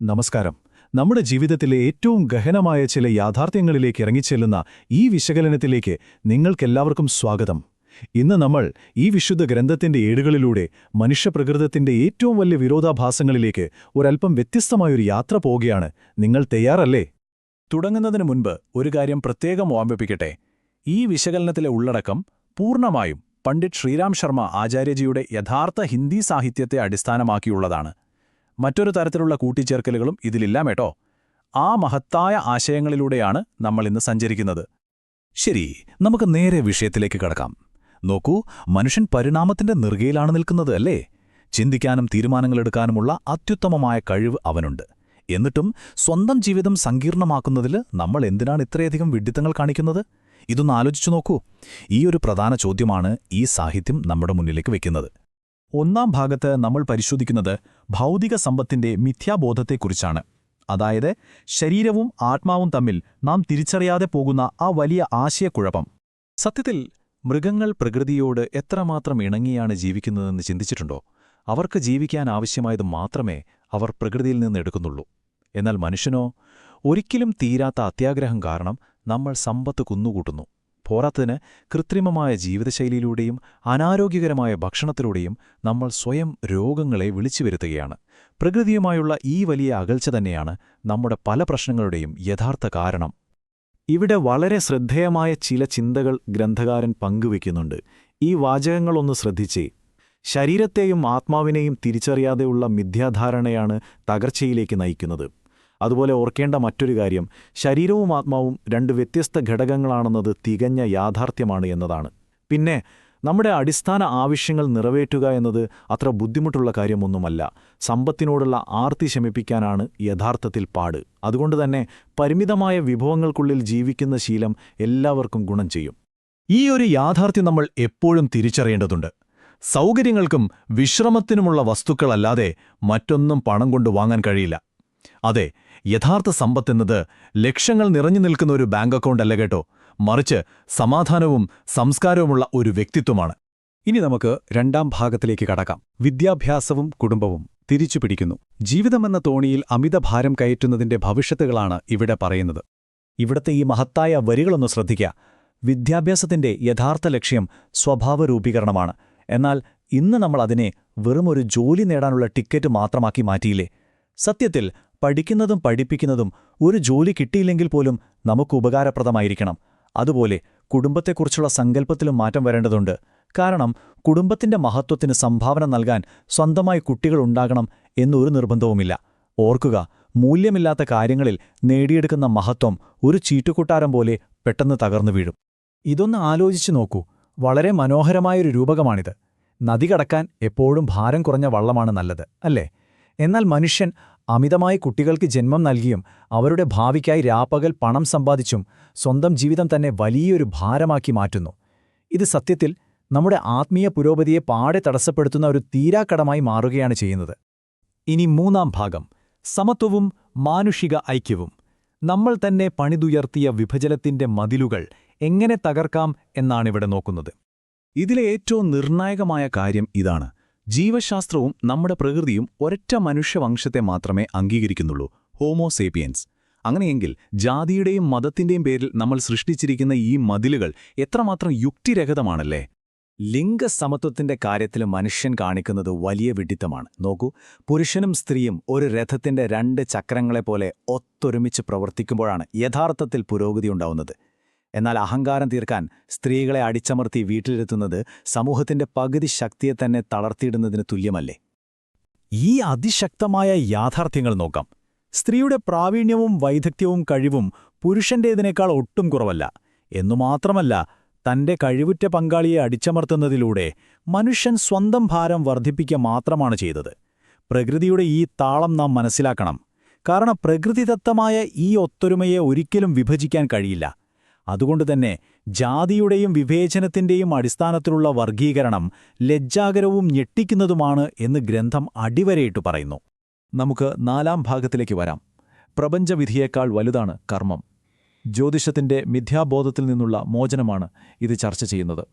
നമസ്കാരം. നമ്മുടെ ജീവിതത്തിലെ ഏറ്റവും ഗഹനമായ ചില യാഥാർത്ഥ്യങ്ങളിലേക്ക് ഇറങ്ങിച്ചെല്ലുന്ന ഈ വിശകലനത്തിലേക്ക് നിങ്ങൾക്കെല്ലാവർക്കും സ്വാഗതം. ഇന്ന് നമ്മൾ ഈ വിശുദ്ധ ഗ്രന്ഥത്തിന്റെ ഏടുകളിലൂടെ മനുഷ്യപ്രകൃതത്തിന്റെ ഏറ്റവും വലിയ വിരോധാഭാസങ്ങളിലേക്ക് ഒരൽപ്പം വ്യത്യസ്തമായൊരു യാത്ര പോവുകയാണ്. നിങ്ങൾ തയ്യാറല്ലേ? തുടങ്ങുന്നതിന് മുൻപ് ഒരു കാര്യം പ്രത്യേകം ഓർമ്മിപ്പിക്കട്ടെ. ഈ വിശകലനത്തിലെ ഉള്ളടക്കം പൂർണ്ണമായും പണ്ഡിറ്റ് ശ്രീരാം ശർമ്മ ആചാര്യജിയുടെ യഥാർത്ഥ ഹിന്ദി സാഹിത്യത്തെ അടിസ്ഥാനമാക്കിയുള്ളതാണ്. മറ്റൊരു തരത്തിലുള്ള കൂട്ടിച്ചേർക്കലുകളും ഇതിലില്ലാമേട്ടോ. ആ മഹത്തായ ആശയങ്ങളിലൂടെയാണ് നമ്മളിന്ന് സഞ്ചരിക്കുന്നത്. ശരി, നമുക്ക് നേരെ വിഷയത്തിലേക്ക് കടക്കാം. നോക്കൂ, മനുഷ്യൻ പരിണാമത്തിന്റെ നെറുകയിലാണ് നിൽക്കുന്നത്, അല്ലേ? ചിന്തിക്കാനും തീരുമാനങ്ങളെടുക്കാനുമുള്ള അത്യുത്തമമായ കഴിവ് അവനുണ്ട്. എന്നിട്ടും സ്വന്തം ജീവിതം സങ്കീർണമാക്കുന്നതിൽ നമ്മൾ എന്തിനാണ് ഇത്രയധികം വിഡ്ഢിത്തങ്ങൾ കാണിക്കുന്നത്? ഇതൊന്ന് ആലോചിച്ചു നോക്കൂ. ഈ ഒരു പ്രധാന ചോദ്യമാണ് ഈ സാഹിത്യം നമ്മുടെ മുന്നിലേക്ക് വെക്കുന്നത്. ഒന്നാം ഭാഗത്ത് നമ്മൾ പരിശോധിക്കുന്നത് ഭൗതിക സമ്പത്തിന്റെ മിഥ്യാബോധത്തെക്കുറിച്ചാണ്. അതായത് ശരീരവും ആത്മാവും തമ്മിൽ നാം തിരിച്ചറിയാതെ പോകുന്ന ആ വലിയ ആശയക്കുഴപ്പം. സത്യത്തിൽ മൃഗങ്ങൾ പ്രകൃതിയോട് എത്രമാത്രം ഇണങ്ങിയാണ് ജീവിക്കുന്നതെന്ന് ചിന്തിച്ചിട്ടുണ്ടോ? അവർക്ക് ജീവിക്കാൻ ആവശ്യമായത് മാത്രമേ അവർ പ്രകൃതിയിൽ നിന്ന് എടുക്കുന്നുള്ളൂ. എന്നാൽ മനുഷ്യനോ? ഒരിക്കലും തീരാത്ത അത്യാഗ്രഹം കാരണം നമ്മൾ സമ്പത്ത് കുന്നുകൂട്ടുന്നു. പോരാത്തതിന് കൃത്രിമമായ ജീവിതശൈലിയിലൂടെയും അനാരോഗ്യകരമായ ഭക്ഷണത്തിലൂടെയും നമ്മൾ സ്വയം രോഗങ്ങളെ വിളിച്ചുവരുത്തുകയാണ്. പ്രകൃതിയുമായുള്ള ഈ വലിയ അകൽച്ച തന്നെയാണ് നമ്മുടെ പല പ്രശ്നങ്ങളുടെയും യഥാർത്ഥ കാരണം. ഇവിടെ വളരെ ശ്രദ്ധേയമായ ചില ചിന്തകൾ ഗ്രന്ഥകാരൻ പങ്കുവയ്ക്കുന്നുണ്ട്. ഈ വാചകങ്ങളൊന്ന് ശ്രദ്ധിച്ചേ. ശരീരത്തെയും ആത്മാവിനെയും തിരിച്ചറിയാതെയുള്ള മിഥ്യാധാരണയാണ് തകർച്ചയിലേക്ക് നയിക്കുന്നത്. അതുപോലെ ഓർക്കേണ്ട മറ്റൊരു കാര്യം, ശരീരവും ആത്മാവും രണ്ട് വ്യത്യസ്ത ഘടകങ്ങളാണെന്നത് തികഞ്ഞ യാഥാർത്ഥ്യമാണ് എന്നതാണ്. പിന്നെ നമ്മുടെ അടിസ്ഥാന ആവശ്യങ്ങൾ നിറവേറ്റുക എന്നത് അത്ര ബുദ്ധിമുട്ടുള്ള കാര്യമൊന്നുമല്ല. സമ്പത്തിനോടുള്ള ആർത്തി ശമിപ്പിക്കാനാണ് യഥാർത്ഥത്തിൽ പാട്. അതുകൊണ്ടുതന്നെ പരിമിതമായ വിഭവങ്ങൾക്കുള്ളിൽ ജീവിക്കുന്ന ശീലം എല്ലാവർക്കും ഗുണം ചെയ്യും. ഈ ഒരു യാഥാർത്ഥ്യം നമ്മൾ എപ്പോഴും തിരിച്ചറിയേണ്ടതുണ്ട്. സൗകര്യങ്ങൾക്കും വിശ്രമത്തിനുമുള്ള വസ്തുക്കളല്ലാതെ മറ്റൊന്നും പണം കൊണ്ട് വാങ്ങാൻ കഴിയില്ല. അതെ, യഥാർത്ഥ സമ്പത്തെന്നത് ലക്ഷങ്ങൾ നിറഞ്ഞു നിൽക്കുന്ന ഒരു ബാങ്ക് അക്കൗണ്ട് അല്ല കേട്ടോ, മറിച്ച് സമാധാനവും സംസ്കാരവുമുള്ള ഒരു വ്യക്തിത്വമാണ്. ഇനി നമുക്ക് രണ്ടാം ഭാഗത്തിലേക്ക് കടക്കാം. വിദ്യാഭ്യാസവും കുടുംബവും തിരിച്ചുപിടിക്കുന്നു. ജീവിതമെന്ന തോണിയിൽ അമിതഭാരം കയറ്റുന്നതിന്റെ ഭവിഷ്യത്തുകളാണ് ഇവിടെ പറയുന്നത്. ഇവിടത്തെ ഈ മഹത്തായ വരികളൊന്ന് ശ്രദ്ധിക്കുക. വിദ്യാഭ്യാസത്തിന്റെ യഥാർത്ഥ ലക്ഷ്യം സ്വഭാവരൂപീകരണമാണ്. എന്നാൽ ഇന്ന് നമ്മൾ അതിനെ വെറുമൊരു ജോലി നേടാനുള്ള ടിക്കറ്റ് മാത്രമാക്കി മാറ്റിയില്ലേ? സത്യത്തിൽ പഠിക്കുന്നതും പഠിപ്പിക്കുന്നതും ഒരു ജോലി കിട്ടിയില്ലെങ്കിൽ പോലും നമുക്ക് ഉപകാരപ്രദമായിരിക്കണം. അതുപോലെ കുടുംബത്തെക്കുറിച്ചുള്ള സങ്കല്പത്തിലും മാറ്റം വരേണ്ടതുണ്ട്. കാരണം കുടുംബത്തിന്റെ മഹത്വത്തിന് സംഭാവന നൽകാൻ സ്വന്തമായി കുട്ടികളുണ്ടാകണം എന്നൊരു നിർബന്ധവുമില്ല. ഓർക്കുക, മൂല്യമില്ലാത്ത കാര്യങ്ങളിൽ നേടിയെടുക്കുന്ന മഹത്വം ഒരു ചീട്ടുകൊട്ടാരം പോലെ പെട്ടെന്ന് തകർന്നു വീഴും. ഇതൊന്ന് ആലോചിച്ചു നോക്കൂ. വളരെ മനോഹരമായൊരു രൂപകമാണിത്. നദി കടക്കാൻ എപ്പോഴും ഭാരം കുറഞ്ഞ വള്ളമാണ് നല്ലത്, അല്ലേ? എന്നാൽ മനുഷ്യൻ അമിതമായി കുട്ടികൾക്ക് ജന്മം നൽകിയും അവരുടെ ഭാവിക്കായി രാപ്പകൽ പണം സമ്പാദിച്ചും സ്വന്തം ജീവിതം തന്നെ വലിയൊരു ഭാരമാക്കി മാറ്റുന്നു. ഇത് സത്യത്തിൽ നമ്മുടെ ആത്മീയ പുരോഗതിയെ പാടെ തടസ്സപ്പെടുത്തുന്ന ഒരു തീരാക്കടമായി മാറുകയാണ് ചെയ്യുന്നത്. ഇനി മൂന്നാം ഭാഗം, സമത്വവും മാനുഷിക ഐക്യവും. നമ്മൾ തന്നെ പണിതുയർത്തിയ വിഭജനത്തിന്റെ മതിലുകൾ എങ്ങനെ തകർക്കാം എന്നാണിവിടെ നോക്കുന്നത്. ഇതിലെ ഏറ്റവും നിർണായകമായ കാര്യം ഇതാണ്. ജീവശാസ്ത്രവും നമ്മുടെ പ്രകൃതിയും ഒരൊറ്റ മനുഷ്യവംശത്തെ മാത്രമേ അംഗീകരിക്കുന്നുള്ളൂ, ഹോമോസേപ്പിയൻസ്. അങ്ങനെയെങ്കിൽ ജാതിയുടെയും മതത്തിന്റെയും പേരിൽ നമ്മൾ സൃഷ്ടിച്ചിരിക്കുന്ന ഈ മതിലുകൾ എത്രമാത്രം യുക്തിരഹിതമാണല്ലേ? ലിംഗസമത്വത്തിന്റെ കാര്യത്തിൽ മനുഷ്യൻ കാണിക്കുന്നത് വലിയ വിഡ്ഢിത്തമാണ്. നോക്കൂ, പുരുഷനും സ്ത്രീയും ഒരു രഥത്തിന്റെ രണ്ട് ചക്രങ്ങളെപ്പോലെ ഒത്തൊരുമിച്ച് പ്രവർത്തിക്കുമ്പോഴാണ് യഥാർത്ഥത്തിൽ പുരോഗതിയുണ്ടാവുന്നത്. എന്നാൽ അഹങ്കാരം തീർക്കാൻ സ്ത്രീകളെ അടിച്ചമർത്തി വീട്ടിലിരുത്തുന്നത് സമൂഹത്തിന്റെ പകുതി ശക്തിയെ തന്നെ തളർത്തിയിടുന്നതിന് തുല്യമല്ലേ? ഈ അതിശക്തമായ യാഥാർത്ഥ്യങ്ങൾ നോക്കാം. സ്ത്രീയുടെ പ്രാവീണ്യവും വൈദഗ്ധ്യവും കഴിവും പുരുഷന്റേതിനേക്കാൾ ഒട്ടും കുറവല്ല. എന്നുമാത്രമല്ല, തന്റെ കഴിവുറ്റ പങ്കാളിയെ അടിച്ചമർത്തുന്നതിലൂടെ മനുഷ്യൻ സ്വന്തം ഭാരം വർദ്ധിപ്പിക്കുക മാത്രമാണ് ചെയ്തത്. പ്രകൃതിയുടെ ഈ താളം നാം മനസ്സിലാക്കണം. കാരണം പ്രകൃതിദത്തമായ ഈ ഒത്തൊരുമയെ ഒരിക്കലും വിഭജിക്കാൻ കഴിയില്ല. അതുകൊണ്ടുതന്നെ ജാതിയുടെയും വിവേചനത്തിന്റെയും അടിസ്ഥാനത്തിലുള്ള വർഗീകരണം ലജ്ജാകരവും ഞെട്ടിക്കുന്നതുമാണ് എന്ന് ഗ്രന്ഥം അടിവരയിട്ട് പറയുന്നു. നമുക്ക് നാലാം ഭാഗത്തിലേക്ക് വരാം. പ്രപഞ്ചവിധിയേക്കാൾ വലുതാണ് കർമ്മം. ജ്യോതിഷത്തിന്റെ മിഥ്യാബോധത്തിൽ നിന്നുള്ള മോചനമാണ് ഇത് ചർച്ച ചെയ്യുന്നത്.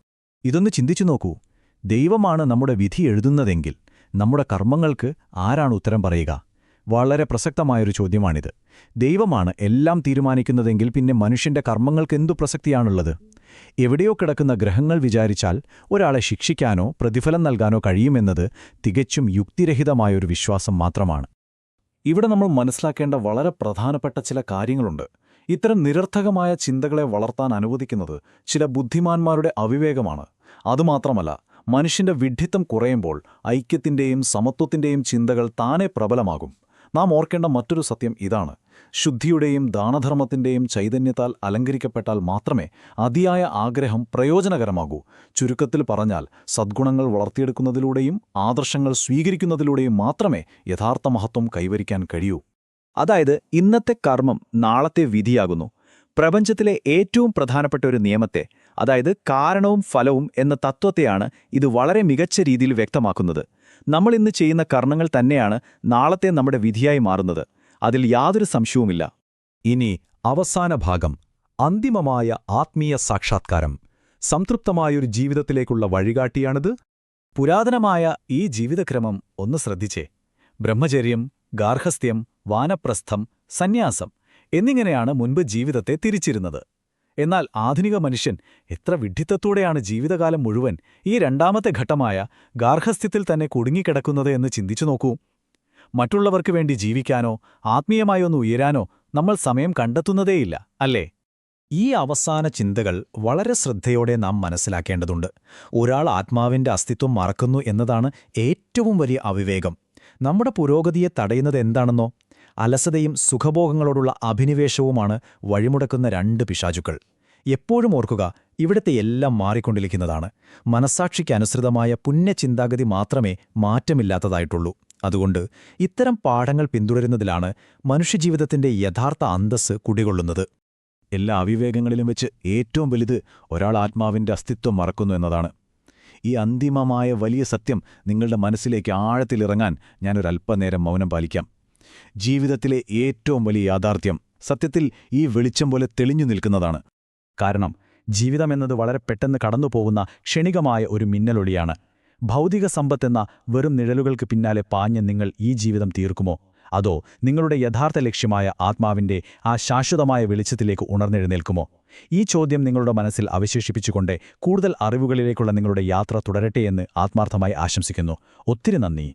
ഇതൊന്ന് ചിന്തിച്ചു നോക്കൂ. ദൈവമാണ് നമ്മുടെ വിധി എഴുതുന്നതെങ്കിൽ നമ്മുടെ കർമ്മങ്ങൾക്ക് ആരാണ് ഉത്തരം പറയുക? വളരെ പ്രസക്തമായൊരു ചോദ്യമാണിത്. ദൈവമാണ് എല്ലാം തീരുമാനിക്കുന്നതെങ്കിൽ പിന്നെ മനുഷ്യന്റെ കർമ്മങ്ങൾക്കെന്തു പ്രസക്തിയാണുള്ളത്? എവിടെയോ കിടക്കുന്ന ഗ്രഹങ്ങൾ വിചാരിച്ചാൽ ഒരാളെ ശിക്ഷിക്കാനോ പ്രതിഫലം നൽകാനോ കഴിയുമെന്നത് തികച്ചും യുക്തിരഹിതമായൊരു വിശ്വാസം മാത്രമാണ്. ഇവിടെ നമ്മൾ മനസ്സിലാക്കേണ്ട വളരെ പ്രധാനപ്പെട്ട ചില കാര്യങ്ങളുണ്ട്. ഇത്തരം നിരർത്ഥകമായ ചിന്തകളെ വളർത്താൻ അനുവദിക്കുന്നത് ചില ബുദ്ധിമാന്മാരുടെ അവിവേകമാണ്. അതുമാത്രമല്ല, മനുഷ്യന്റെ വിഡ്ഢിത്തം കുറയുമ്പോൾ ഐക്യത്തിന്റെയും സമത്വത്തിന്റെയും ചിന്തകൾ താനെ പ്രബലമാകും. നാം ഓർക്കേണ്ട മറ്റൊരു സത്യം ഇതാണ്: ശുദ്ധിയുടെയും ദാനധർമ്മത്തിന്റെയും ചൈതന്യത്താൽ അലങ്കരിക്കപ്പെട്ടാൽ മാത്രമേ അതിയായ ആഗ്രഹം പ്രയോജനകരമാകൂ. ചുരുക്കത്തിൽ പറഞ്ഞാൽ, സദ്ഗുണങ്ങൾ വളർത്തിയെടുക്കുന്നതിലൂടെയും ആദർശങ്ങൾ സ്വീകരിക്കുന്നതിലൂടെയും മാത്രമേ യഥാർത്ഥ മഹത്വം കൈവരിക്കാൻ കഴിയൂ. അതായത്, ഇന്നത്തെ കർമ്മം നാളത്തെ വിധിയാകുന്നു. പ്രപഞ്ചത്തിലെ ഏറ്റവും പ്രധാനപ്പെട്ട ഒരു നിയമത്തെ, അതായത് കാരണവും ഫലവും എന്ന തത്വത്തെയാണ് ഇത് വളരെ മികച്ച രീതിയിൽ വ്യക്തമാക്കുന്നത്. നമ്മൾ ഇന്ന് ചെയ്യുന്ന കർമ്മങ്ങൾ തന്നെയാണ് നാളത്തെ നമ്മുടെ വിധിയായി മാറുന്നത്. അതിൽ യാതൊരു സംശയവുമില്ല. ഇനി അവസാന ഭാഗം, അന്തിമമായ ആത്മീയ സാക്ഷാത്കാരം. സംതൃപ്തമായൊരു ജീവിതത്തിലേക്കുള്ള വഴികാട്ടിയാണിത്. പുരാതനമായ ഈ ജീവിതക്രമം ഒന്ന് ശ്രദ്ധിച്ചേ. ബ്രഹ്മചര്യം, ഗാർഹസ്ഥ്യം, വാനപ്രസ്ഥം, സന്യാസം എന്നിങ്ങനെയാണ് മുൻപ് ജീവിതത്തെ തിരിച്ചിരുന്നത്. എന്നാൽ ആധുനിക മനുഷ്യൻ എത്ര വിഡ്ഢിത്തത്തോടെയാണ് ജീവിതകാലം മുഴുവൻ ഈ രണ്ടാമത്തെ ഘട്ടമായ ഗാർഹസ്ഥ്യത്തിൽ തന്നെ കുടുങ്ങിക്കിടക്കുന്നത് എന്ന് ചിന്തിച്ചു നോക്കൂ. മറ്റുള്ളവർക്ക് വേണ്ടി ജീവിക്കാനോ ആത്മീയമായി ഒന്ന് ഉയരാനോ നമ്മൾ സമയം കണ്ടെത്തുന്നതേയില്ല, അല്ലേ? ഈ അവസാന ചിന്തകൾ വളരെ ശ്രദ്ധയോടെ നാം മനസ്സിലാക്കേണ്ടതുണ്ട്. ഒരാൾ ആത്മാവിന്റെ അസ്തിത്വം മറക്കുന്നു എന്നതാണ് ഏറ്റവും വലിയ അവിവേകം. നമ്മുടെ പുരോഗതിയെ തടയുന്നത് എന്താണെന്നോ? അലസതയും സുഖഭോഗങ്ങളോടുള്ള അഭിനിവേശവുമാണ് വഴിമുടക്കുന്ന രണ്ട് പിശാചുക്കൾ. എപ്പോഴും ഓർക്കുക, ഇവിടുത്തെ എല്ലാം മാറിക്കൊണ്ടിരിക്കുന്നതാണ്. മനസ്സാക്ഷിക്ക് അനുസൃതമായ പുണ്യചിന്താഗതി മാത്രമേ മാറ്റമില്ലാത്തതായിട്ടുള്ളൂ. അതുകൊണ്ട് ഇത്തരം പാഠങ്ങൾ പിന്തുടരുന്നതിലാണ് മനുഷ്യജീവിതത്തിന്റെ യഥാർത്ഥ അന്തസ്സ് കുടികൊള്ളുന്നത്. എല്ലാ അവിവേകങ്ങളിലും വെച്ച് ഏറ്റവും വലുത് ഒരാൾ ആത്മാവിന്റെ അസ്തിത്വം മറക്കുന്നു എന്നതാണ്. ഈ അന്തിമമായ വലിയ സത്യം നിങ്ങളുടെ മനസ്സിലേക്ക് ആഴത്തിലിറങ്ങാൻ ഞാനൊരല്പനേരം മൗനം പാലിക്കാം. ജീവിതത്തിലെ ഏറ്റവും വലിയ യാഥാർത്ഥ്യം സത്യത്തിൽ ഈ വെളിച്ചം പോലെ തെളിഞ്ഞു നിൽക്കുന്നതാണ്. കാരണം ജീവിതമെന്നത് വളരെ പെട്ടെന്ന് കടന്നുപോകുന്ന ക്ഷണികമായ ഒരു മിന്നലൊളിയാണ്. ഭൗതിക സമ്പത്തെന്ന വെറും നിഴലുകൾക്ക് പിന്നാലെ പാഞ്ഞ് നിങ്ങൾ ഈ ജീവിതം തീർക്കുമോ? അതോ നിങ്ങളുടെ യഥാർത്ഥ ലക്ഷ്യമായ ആത്മാവിന്റെ ആ ശാശ്വതമായ വെളിച്ചത്തിലേക്ക് ഉണർന്നെഴുന്നേൽക്കുമോ? ഈ ചോദ്യം നിങ്ങളുടെ മനസ്സിൽ അവശേഷിപ്പിച്ചുകൊണ്ട് കൂടുതൽ അറിവുകളിലേക്കുള്ള നിങ്ങളുടെ യാത്ര തുടരട്ടെയെന്ന് ആത്മാർത്ഥമായി ആശംസിക്കുന്നു. ഒത്തിരി നന്ദി.